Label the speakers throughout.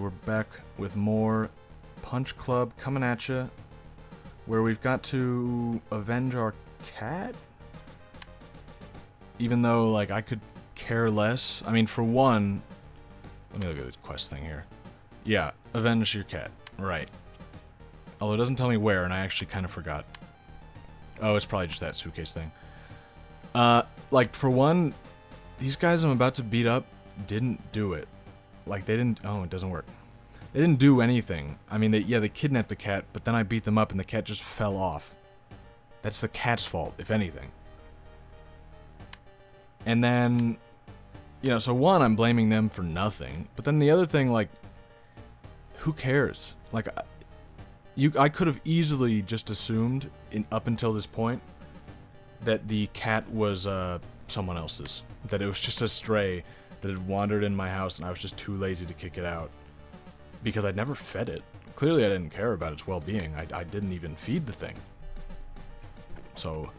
Speaker 1: We're back with more Punch Club coming at you, where we've got to avenge our cat. Even though, like, I could care less. I mean, for one, let me look at the quest thing here. Yeah, avenge your cat. Right. Although it doesn't tell me where, and I actually kind of forgot. Oh, it's probably just that suitcase thing. Like, for one, these guys I'm about to beat up didn't do it. Like, they didn't... Oh, it doesn't work. They didn't do anything. I mean, they kidnapped the cat, but then I beat them up and the cat just fell off. That's the cat's fault, if anything. And then... You know, so one, I'm blaming them for nothing. But then the other thing, like... Who cares? Like, I could have easily just assumed, up until this point, that the cat was, someone else's. That it was just a stray that had wandered in my house and I was just too lazy to kick it out. Because I'd never fed it. Clearly I didn't care about its well-being. I didn't even feed the thing. So,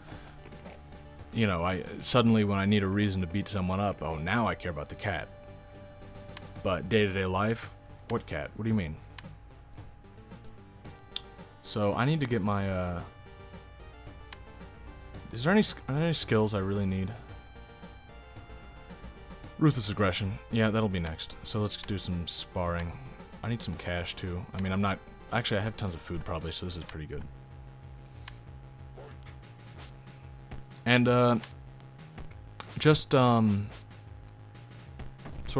Speaker 1: you know, suddenly when I need a reason to beat someone up, oh, now I care about the cat. But day-to-day life? What cat? What do you mean? So, I need to get my, are there any skills I really need? Ruthless aggression. Yeah, that'll be next. So let's do some sparring. I need some cash too. I mean, I'm not... Actually, I have tons of food probably, so this is pretty good. And, just, sort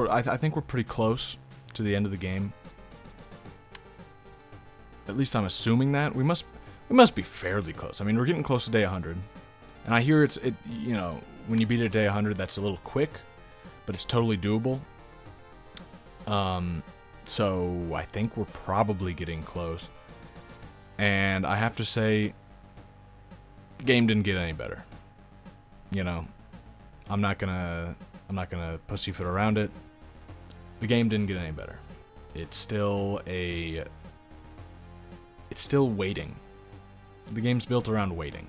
Speaker 1: of, I think we're pretty close to the end of the game. At least I'm assuming that. We must be fairly close. I mean, we're getting close to day 100. And I hear you know, when you beat a day 100, that's a little quick. But it's totally doable. So I think we're probably getting close. And I have to say, the game didn't get any better. You know, I'm not gonna pussyfoot around it. The game didn't get any better. It's still waiting. The game's built around waiting.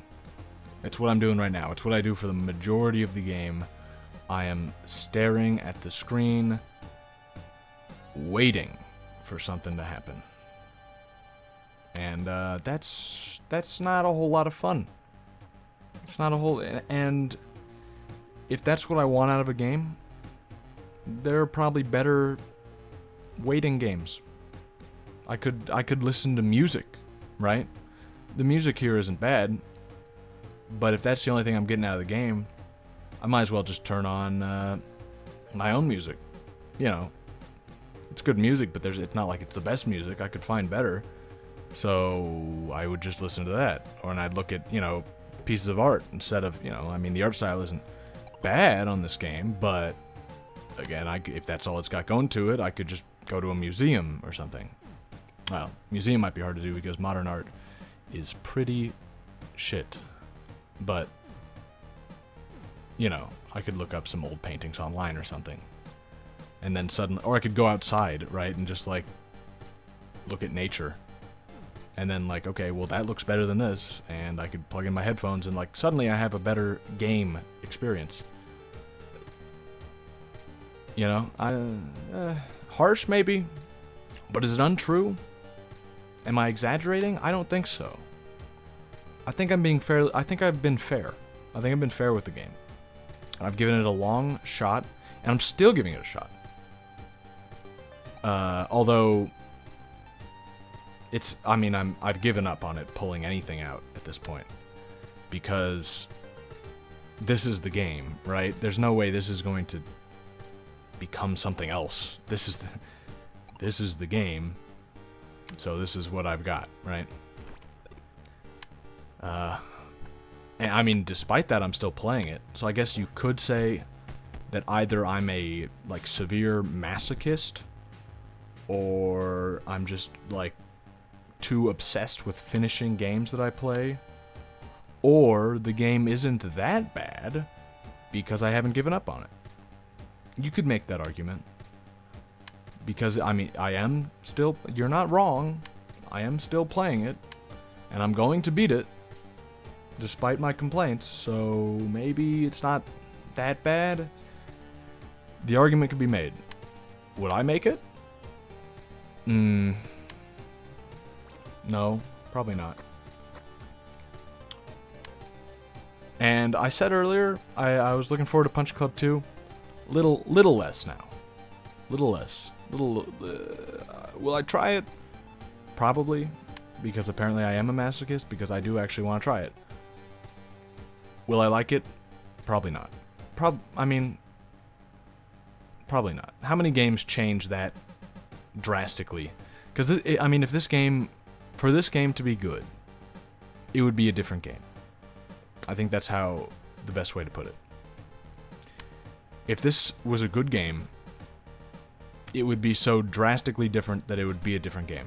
Speaker 1: It's what I'm doing right now. It's what I do for the majority of the game. I am staring at the screen, waiting for something to happen. And that's not a whole lot of fun. It's not a whole... And if that's what I want out of a game, there are probably better waiting games. I could listen to music, right? The music here isn't bad, but if that's the only thing I'm getting out of the game, I might as well just turn on my own music. You know, it's good music, but it's not like it's the best music. I could find better. So I would just listen to that. And I'd look at, you know, pieces of art instead of, you know, I mean, the art style isn't bad on this game, but again, if that's all it's got going to it, I could just go to a museum or something. Well, museum might be hard to do because modern art is pretty shit. But... you know, I could look up some old paintings online or something. And then suddenly... Or I could go outside, right? And just, like, look at nature. And then, like, okay, well, that looks better than this. And I could plug in my headphones and, like, suddenly I have a better game experience. You know? Harsh, maybe. But is it untrue? Am I exaggerating? I don't think so. I think I'm being fair... I think I've been fair. I think I've been fair with the game. I've given it a long shot, and I'm still giving it a shot. Although, I mean, I've given up on it pulling anything out at this point. Because this is the game, right? There's no way this is going to become something else. This is the game. So this is what I've got, right? And I mean, despite that, I'm still playing it. So I guess you could say that either I'm a, like, severe masochist, or I'm just, like, too obsessed with finishing games that I play, or the game isn't that bad because I haven't given up on it. You could make that argument. Because, I mean, you're not wrong. I am still playing it, and I'm going to beat it. Despite my complaints, so maybe it's not that bad. The argument could be made. Would I make it? No, probably not. And I said earlier, I was looking forward to Punch Club 2. Little less now. Little less. Will I try it? Probably. Because apparently I am a masochist, because I do actually want to try it. Will I like it? Probably not. Probably not. How many games change that drastically? Because, I mean, if this game... For this game to be good, it would be a different game. I think that's how... the best way to put it. If this was a good game, it would be so drastically different that it would be a different game.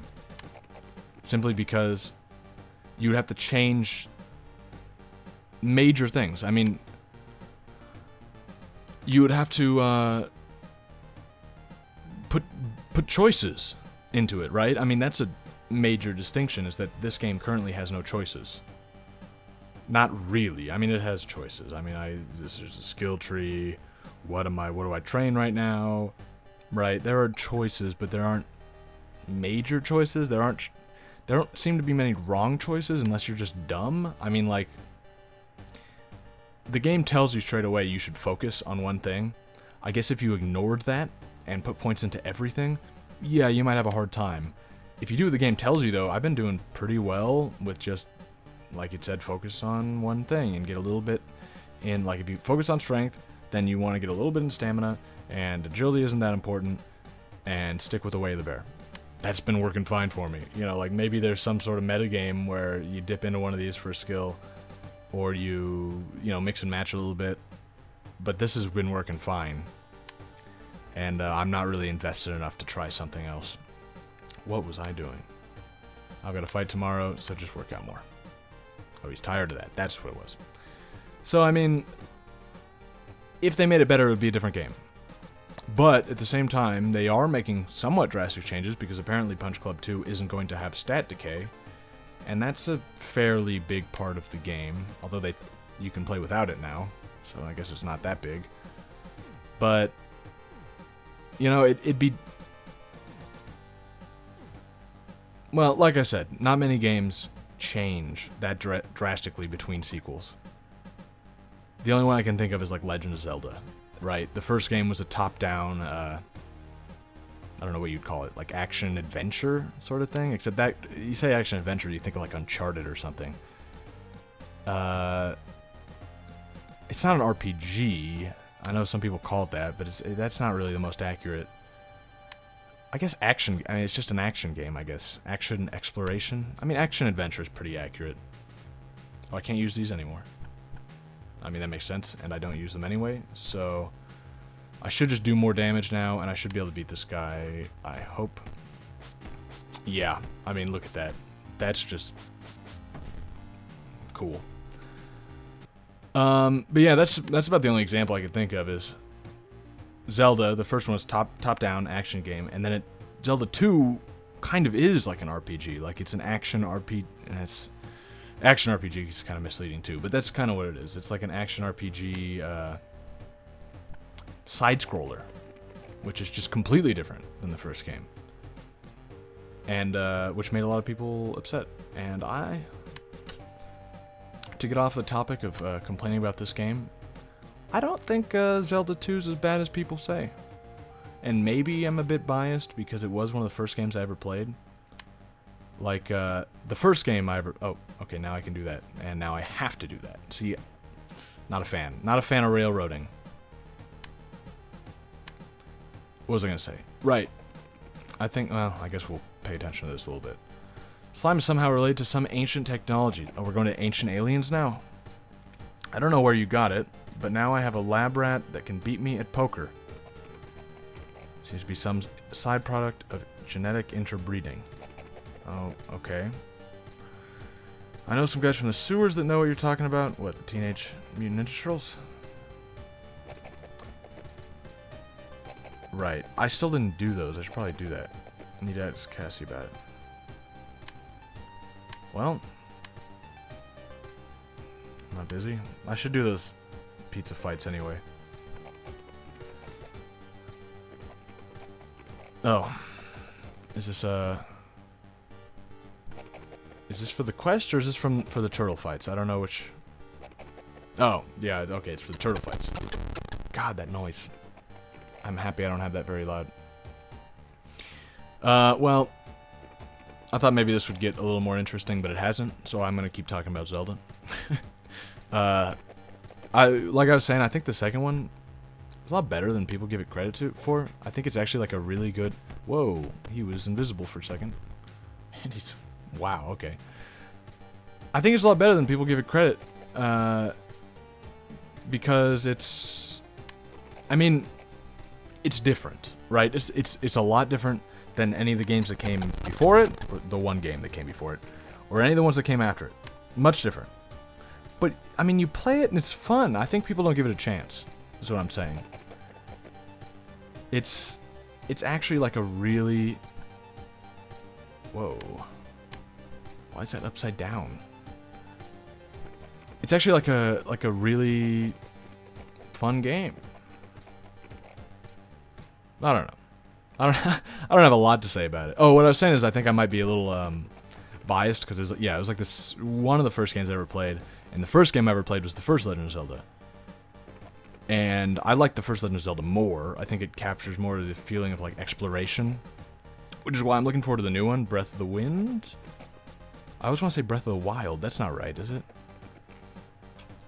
Speaker 1: Simply because you would have to change major things. I mean, you would have to put choices into it, right? I mean, that's a major distinction, is that this game currently has no choices. Not really. I mean, it has choices. I mean, this is a skill tree. What do I train right now? Right? There are choices, but there aren't major choices. There don't seem to be many wrong choices unless you're just dumb. I mean, like, the game tells you straight away you should focus on one thing. I guess if you ignored that and put points into everything, yeah, you might have a hard time. If you do what the game tells you, though, I've been doing pretty well with just, like it said, focus on one thing and get a little bit in. Like, if you focus on strength, then you want to get a little bit in stamina, and agility isn't that important, and stick with the way of the bear. That's been working fine for me. You know, like, maybe there's some sort of metagame where you dip into one of these for a skill, or you know, mix and match a little bit, but this has been working fine. And I'm not really invested enough to try something else. What was I doing? I've got a fight tomorrow, so just work out more. Oh, he's tired of that. That's what it was. So, I mean, if they made it better, it would be a different game. But, at the same time, they are making somewhat drastic changes, because apparently Punch Club 2 isn't going to have stat decay, and that's a fairly big part of the game, although you can play without it now, so I guess it's not that big. But, you know, it'd be... Well, like I said, not many games change that drastically between sequels. The only one I can think of is, like, Legend of Zelda, right? The first game was a top-down, I don't know what you'd call it, like action-adventure sort of thing, except that, you say action-adventure, you think of, like, Uncharted or something. It's not an RPG. I know some people call it that, but that's not really the most accurate. I guess action, I mean, it's just an action game, I guess. Action exploration. I mean, action-adventure is pretty accurate. Oh, I can't use these anymore. I mean, that makes sense, and I don't use them anyway, so I should just do more damage now, and I should be able to beat this guy, I hope. Yeah, I mean, look at that. That's just cool. But yeah, that's about the only example I could think of is Zelda. The first one was top-down action game, and then Zelda 2 kind of is like an RPG. Like, it's an action RPG, and it's... Action RPG is kind of misleading too, but that's kind of what it is. It's like an action RPG side-scroller, which is just completely different than the first game. And which made a lot of people upset. And to get off the topic of complaining about this game, I don't think Zelda 2 is as bad as people say. And maybe I'm a bit biased because it was one of the first games I ever played. Like, the first game I ever... Oh, okay, now I can do that. And now I have to do that. See, not a fan. Not a fan of railroading. What was I going to say? Right. I think, well, I guess we'll pay attention to this a little bit. Slime is somehow related to some ancient technology. Oh, we're going to ancient aliens now? I don't know where you got it, but now I have a lab rat that can beat me at poker. Seems to be some side product of genetic interbreeding. Oh, okay. I know some guys from the sewers that know what you're talking about. What, the Teenage Mutant Ninja Turtles? Right. I still didn't do those. I should probably do that. I need to ask Cassie about it. Well. I'm not busy. I should do those pizza fights anyway. Oh. Is this for the quest, or is this for the turtle fights? I don't know which... Oh, yeah, okay, it's for the turtle fights. God, that noise. I'm happy I don't have that very loud. Well, I thought maybe this would get a little more interesting, but it hasn't, so I'm gonna keep talking about Zelda. Like I was saying, I think the second one is a lot better than people give it credit for. I think it's actually like a really good... Whoa, he was invisible for a second. And he's... Wow, okay. I think it's a lot better than people give it credit, because it's... I mean, it's different, right? It's a lot different than any of the games that came before it, or the one game that came before it, or any of the ones that came after it. Much different. But, I mean, you play it and it's fun. I think people don't give it a chance, is what I'm saying. It's actually like a really... Whoa. Why is that upside down? It's actually like a really fun game. I don't know. I don't have a lot to say about it. Oh, what I was saying is I think I might be a little biased because it was like this one of the first games I ever played, and the first game I ever played was the first Legend of Zelda. And I like the first Legend of Zelda more. I think it captures more of the feeling of like exploration, which is why I'm looking forward to the new one, Breath of the Wind. I always want to say Breath of the Wild. That's not right, is it?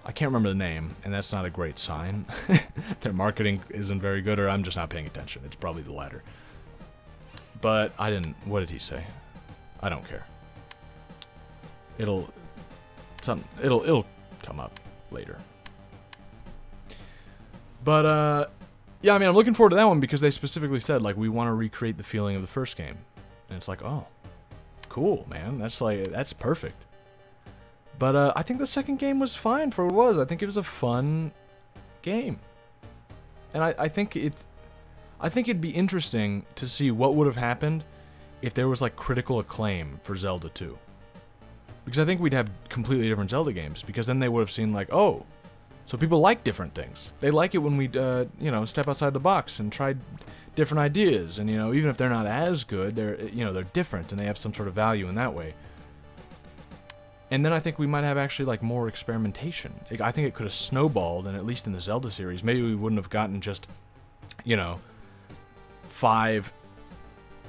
Speaker 1: I can't remember the name, and that's not a great sign. Their marketing isn't very good, or I'm just not paying attention. It's probably the latter. But I didn't... What did he say? I don't care. It'll come up later. But, yeah, I mean, I'm looking forward to that one because they specifically said, like, we want to recreate the feeling of the first game. And it's like, oh, cool, man. That's perfect. But I think the second game was fine for what it was. I think it was a fun game. And I think it'd be interesting to see what would have happened if there was like critical acclaim for Zelda 2. Because I think we'd have completely different Zelda games. Because then they would have seen like, oh, so people like different things. They like it when we, step outside the box and try different ideas. And, even if they're not as good, they're different and they have some sort of value in that way. And then I think we might have actually, like, more experimentation. I think it could have snowballed, and at least in the Zelda series, maybe we wouldn't have gotten just, 5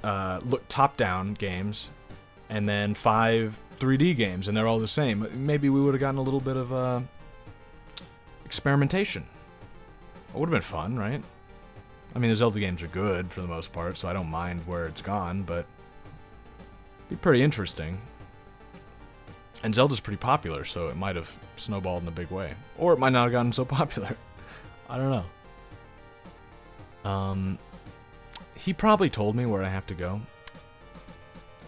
Speaker 1: top-down games, and then 5 3D games, and they're all the same. Maybe we would have gotten a little bit of experimentation. It would have been fun, right? I mean, the Zelda games are good for the most part, so I don't mind where it's gone, but it'd be pretty interesting. And Zelda's pretty popular, so it might have snowballed in a big way. Or it might not have gotten so popular. I don't know. He probably told me where I have to go.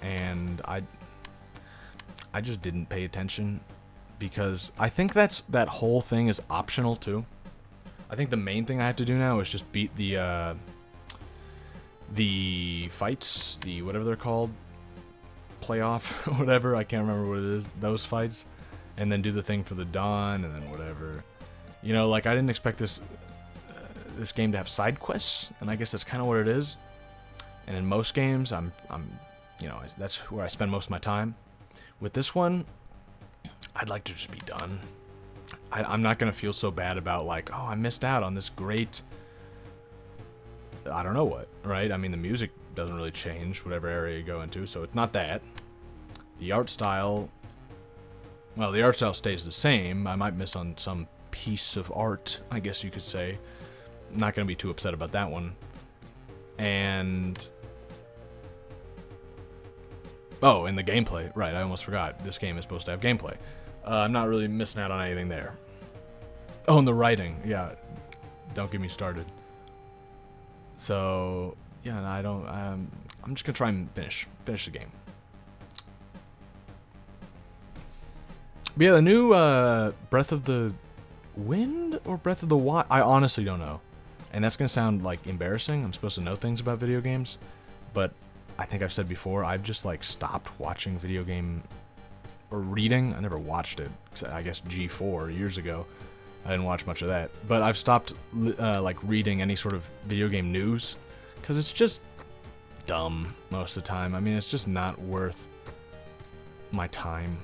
Speaker 1: And I just didn't pay attention. Because I think that whole thing is optional, too. I think the main thing I have to do now is just beat the fights, the whatever they're called. Playoff, whatever, I can't remember what it is, those fights, and then do the thing for the Dawn, and then whatever. Like, I didn't expect this game to have side quests, and I guess that's kind of what it is. And in most games, that's where I spend most of my time. With this one, I'd like to just be done. I'm not going to feel so bad about, like, oh, I missed out on this great... I don't know what, right? I mean, the music doesn't really change whatever area you go into, so it's not that. The art style... Well, the art style stays the same. I might miss on some piece of art, I guess you could say. I'm not going to be too upset about that one. And... Oh, and the gameplay. Right, I almost forgot. This game is supposed to have gameplay. I'm not really missing out on anything there. Oh, and the writing. Yeah, don't get me started. So, yeah, no, I don't, I'm just gonna try and finish the game. But yeah, the new, Breath of the Wind or Breath of the Wild? I honestly don't know. And that's gonna sound, like, embarrassing. I'm supposed to know things about video games. But I think I've said before, I've just, like, stopped watching video game, or reading. I never watched it. I guess G4 years ago. I didn't watch much of that. But I've stopped, like, reading any sort of video game news. Because it's just dumb most of the time. I mean, it's just not worth my time.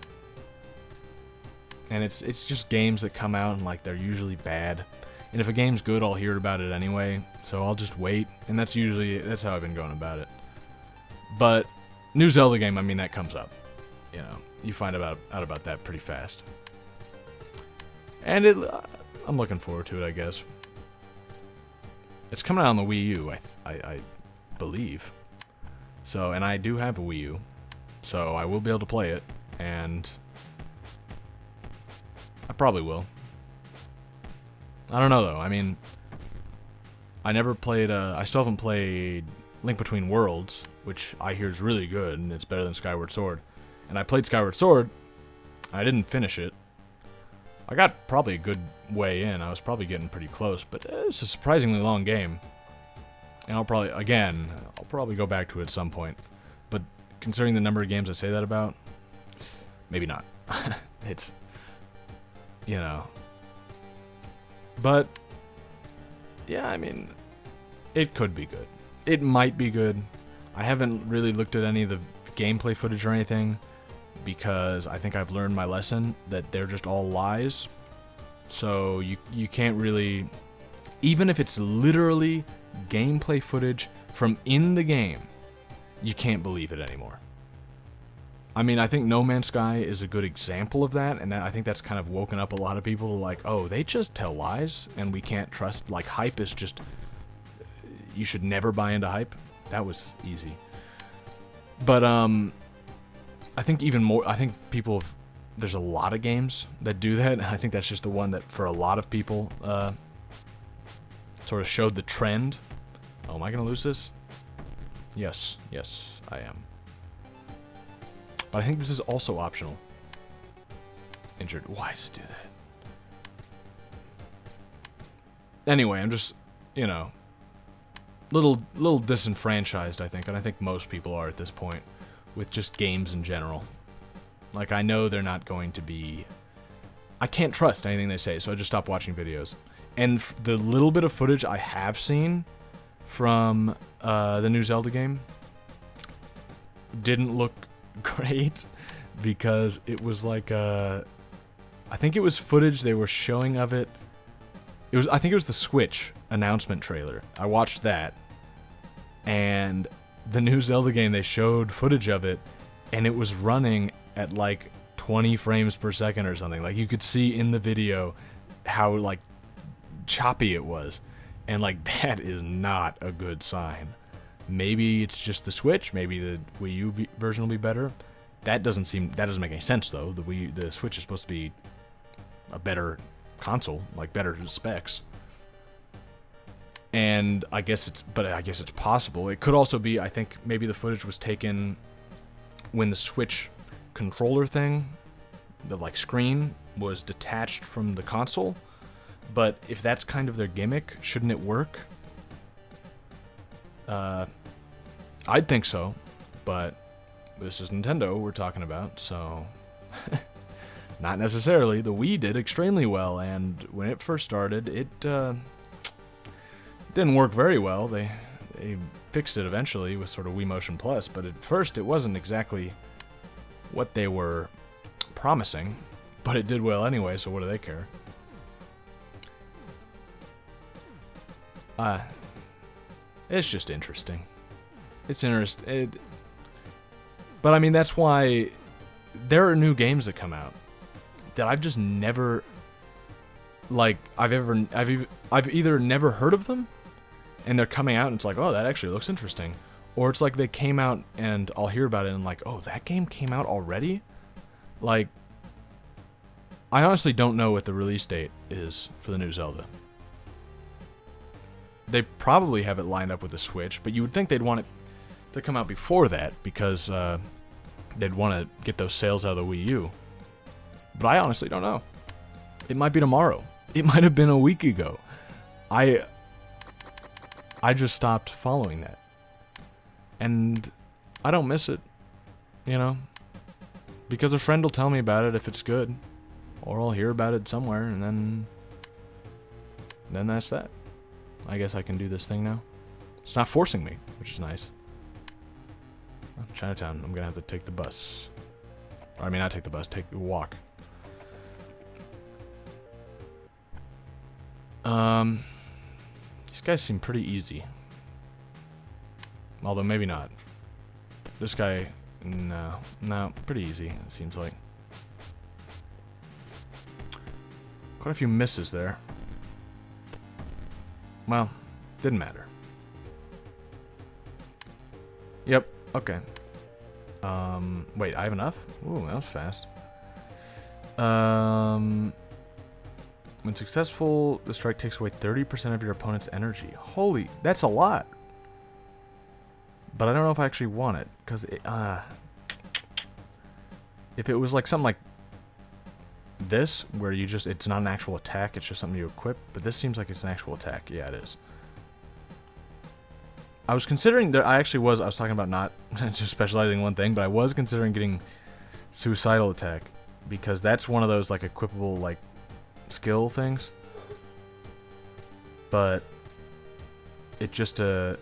Speaker 1: And it's just games that come out and like they're usually bad. And if a game's good, I'll hear about it anyway, so I'll just wait. And that's how I've been going about it. But new Zelda game, I mean, that comes up. You know, you find out about that pretty fast. And I'm looking forward to it, I guess. It's coming out on the Wii U, I believe. So, and I do have a Wii U, so I will be able to play it, and I probably will. I don't know though. I mean, I never played. I still haven't played Link Between Worlds, which I hear is really good, and it's better than Skyward Sword. And I played Skyward Sword. I didn't finish it. I got probably a good way in. I was probably getting pretty close, but it's a surprisingly long game. And I'll probably go back to it at some point. But considering the number of games I say that about, maybe not. It's, you know. But, yeah, I mean, it could be good. It might be good. I haven't really looked at any of the gameplay footage or anything, because I think I've learned my lesson that they're just all lies. So you can't really, even if it's literally gameplay footage from in the game, you can't believe it anymore. I mean, I think No Man's Sky is a good example of that, and I think that's kind of woken up a lot of people to like, oh, they just tell lies, and we can't trust, like, hype is just, you should never buy into hype. That was easy. But, I think even more, I think there's a lot of games that do that, and I think that's just the one that, for a lot of people, sort of showed the trend. Oh, am I going to lose this? Yes, I am. But I think this is also optional. Injured. Why does it do that? Anyway, I'm just, you know, little disenfranchised, I think, and I think most people are at this point with just games in general. Like, I know they're not going to be... I can't trust anything they say, so I just stopped watching videos. And the little bit of footage I have seen from the new Zelda game didn't look great, because it was like I think it was footage they were showing of it. I think it was the Switch announcement trailer. I watched that, and the new Zelda game, they showed footage of it, and it was running at like 20 frames per second or something. Like, you could see in the video how like choppy it was, and like that is not a good sign. Maybe it's just the Switch. Maybe the Wii U version will be better. That doesn't make any sense though. The Switch is supposed to be a better console, like better specs. And I guess it's possible. It could also be, I think maybe the footage was taken when the Switch controller thing, the like screen, was detached from the console. But if that's kind of their gimmick, shouldn't it work? I'd think so, but this is Nintendo we're talking about, so not necessarily. The Wii did extremely well, and when it first started, it didn't work very well. They fixed it eventually with sort of Wii Motion Plus, but at first it wasn't exactly what they were promising, but it did well anyway, so what do they care? It's just interesting. It's interesting. But I mean, that's why there are new games that come out that I've just never, like, I've either never heard of them, and they're coming out and it's like, oh, that actually looks interesting, or it's like they came out and I'll hear about it and like, oh, that game came out already? Like, I honestly don't know what the release date is for the new Zelda. They probably have it lined up with the Switch, but you would think they'd want it to come out before that, because they'd want to get those sales out of the Wii U. But I honestly don't know. It might be tomorrow. It might have been a week ago. I just stopped following that. And I don't miss it, you know? Because a friend will tell me about it if it's good. Or I'll hear about it somewhere, and then that's that. I guess I can do this thing now. It's not forcing me, which is nice. Oh, Chinatown. I'm gonna have to take the bus. Or, I mean, not take the bus. Take the walk. These guys seem pretty easy. Although maybe not. This guy, no, pretty easy. It seems like. Quite a few misses there. Well, didn't matter. Yep, okay. Wait, I have enough? Ooh, that was fast. When successful, the strike takes away 30% of your opponent's energy. Holy, that's a lot. But I don't know if I actually want it, because if it was like something like this, where you just, it's not an actual attack, it's just something you equip, but this seems like it's an actual attack. Yeah, it is. I was considering, I was talking about not just specializing in one thing, but I was considering getting suicidal attack, because that's one of those like equipable like skill things. But it just it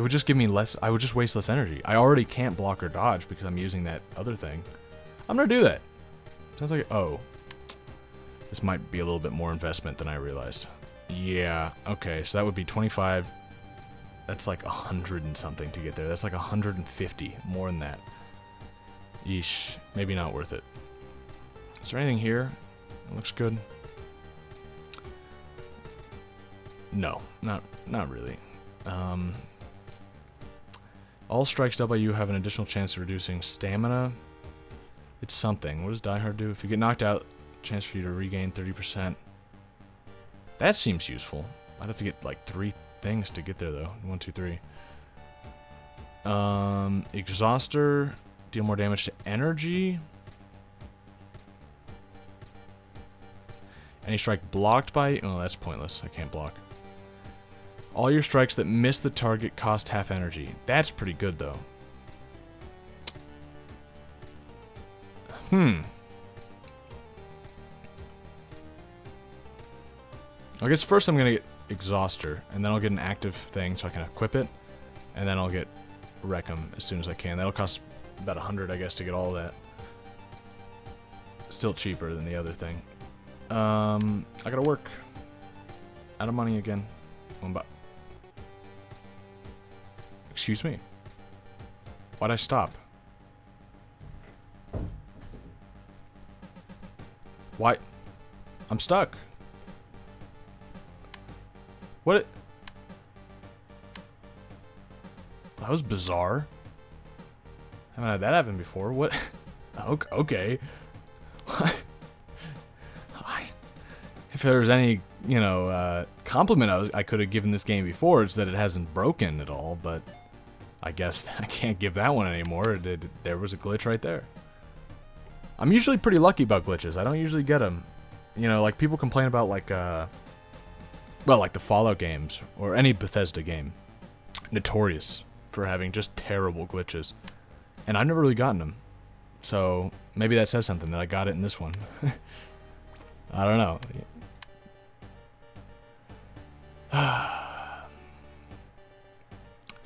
Speaker 1: would just give me less, I would just waste less energy. I already can't block or dodge because I'm using that other thing. I'm gonna do that. Sounds like, oh, this might be a little bit more investment than I realized. Yeah, okay, so that would be 25. That's like 100 and something to get there. That's like 150, more than that. Yeesh, maybe not worth it. Is there anything here? It looks good. No, not really. All strikes dealt by you have an additional chance of reducing stamina. It's something. What does Die Hard do? If you get knocked out, chance for you to regain 30%. That seems useful. I'd have to get like 3 things to get there though. 1, 2, 3. Exhauster, deal more damage to energy. Any strike blocked by, oh, that's pointless. I can't block. All your strikes that miss the target cost half energy. That's pretty good though. I guess first I'm gonna get Exhauster, and then I'll get an active thing so I can equip it, and then I'll get Wreckham as soon as I can. That'll cost about 100, I guess, to get all of that. Still cheaper than the other thing. I gotta work. Out of money again. Excuse me. Why'd I stop? Why? I'm stuck. What? That was bizarre. Haven't had that happen before. What? Okay. If there was any, you know, compliment I could have given this game before, it's that it hasn't broken at all, but I guess I can't give that one anymore. There was a glitch right there. I'm usually pretty lucky about glitches. I don't usually get them. You know, like people complain about like, well, like the Fallout games, or any Bethesda game. Notorious for having just terrible glitches. And I've never really gotten them. So, maybe that says something, that I got it in this one. I don't know.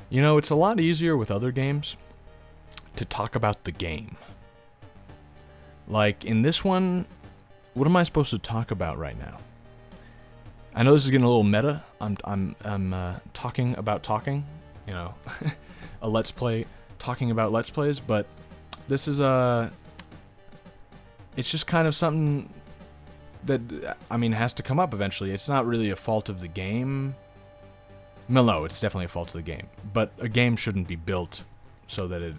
Speaker 1: You know, it's a lot easier with other games to talk about the game. Like, in this one, what am I supposed to talk about right now? I know this is getting a little meta. I'm talking about talking, you know, a let's play talking about let's plays, but this is it's just kind of something that, I mean, has to come up eventually. It's not really a fault of the game. Well, no, it's definitely a fault of the game. But a game shouldn't be built so that it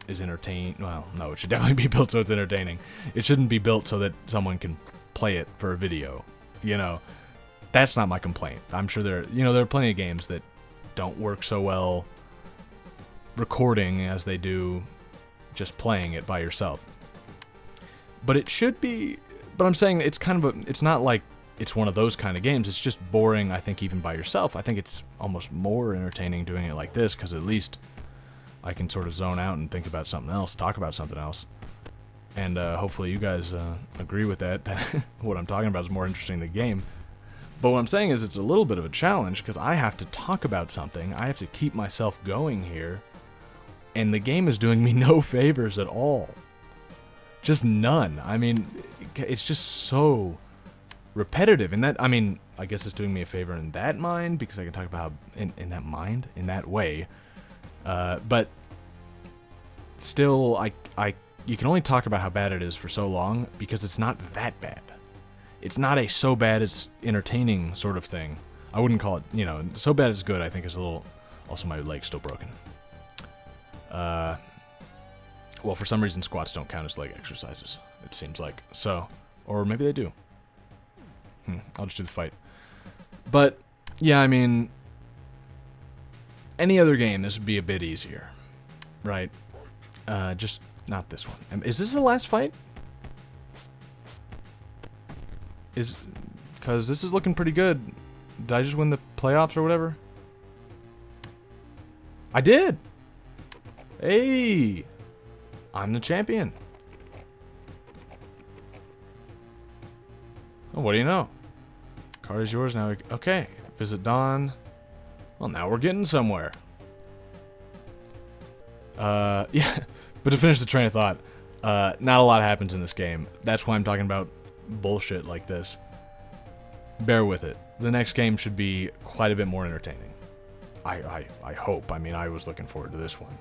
Speaker 1: is entertaining. Well, no, it should definitely be built so it's entertaining. It shouldn't be built so that someone can play it for a video, you know. That's not my complaint. I'm sure there are plenty of games that don't work so well recording as they do just playing it by yourself. But it should be, but I'm saying it's kind of it's not like it's one of those kind of games. It's just boring, I think, even by yourself. I think it's almost more entertaining doing it like this, because at least I can sort of zone out and think about something else, talk about something else. And hopefully you guys agree with that what I'm talking about is more interesting than the game. But what I'm saying is it's a little bit of a challenge, because I have to talk about something. I have to keep myself going here. And the game is doing me no favors at all. Just none. I mean, it's just so repetitive. And that, I mean, I guess it's doing me a favor in that mind, because I can talk about how, in that mind, in that way. But still, you can only talk about how bad it is for so long, because it's not that bad. It's not a so bad it's entertaining sort of thing. I wouldn't call it, you know, so bad it's good, I think is a little... Also, my leg's still broken. Well, for some reason, squats don't count as leg exercises, it seems like. So, or maybe they do. I'll just do the fight. But, yeah, I mean... Any other game, this would be a bit easier. Right? Just not this one. Is this the last fight? Because this is looking pretty good. Did I just win the playoffs or whatever? I did! Hey! I'm the champion. Oh, what do you know? Card is yours now. Okay. Visit Dawn. Well, now we're getting somewhere. Yeah. But to finish the train of thought, not a lot happens in this game. That's why I'm talking about bullshit like this. Bear with it. The next game should be quite a bit more entertaining. I hope. I mean, I was looking forward to this one.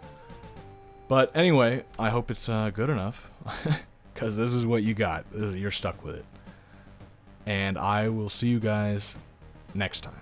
Speaker 1: But anyway, I hope it's good enough. Because this is what you got. You're stuck with it. And I will see you guys next time.